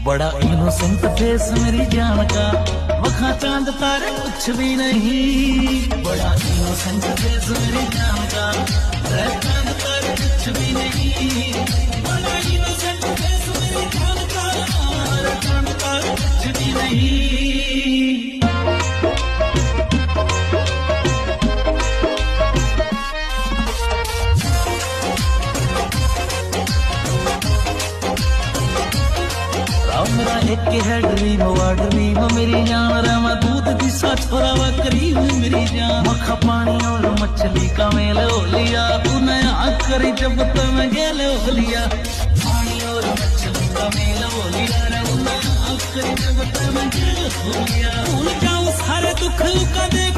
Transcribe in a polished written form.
बड़ा innocent face मेरी जान का, वखा चांद तारे कुछ भी नहीं। बड़ा इनोसेंट फेस मेरी जान का, चांद तारे कुछ भी नहीं। बड़ा इनोसेंट फेस मेरी जान का, चांद तारे कुछ भी नहीं। मेरा एक है ड्रीम वा ड्रीम मेरी जान, रामा दूध दिशा छोरा वा करीम मेरी जान। मक्खा पानी और मछली का मेल हो लिया, तू नया करी जब तुम गेल हो लिया। पानी और मछली का मेल हो लिया, तू नया करी जब तुम गेल हो लिया। भूल जाऊं सारे दुख का देख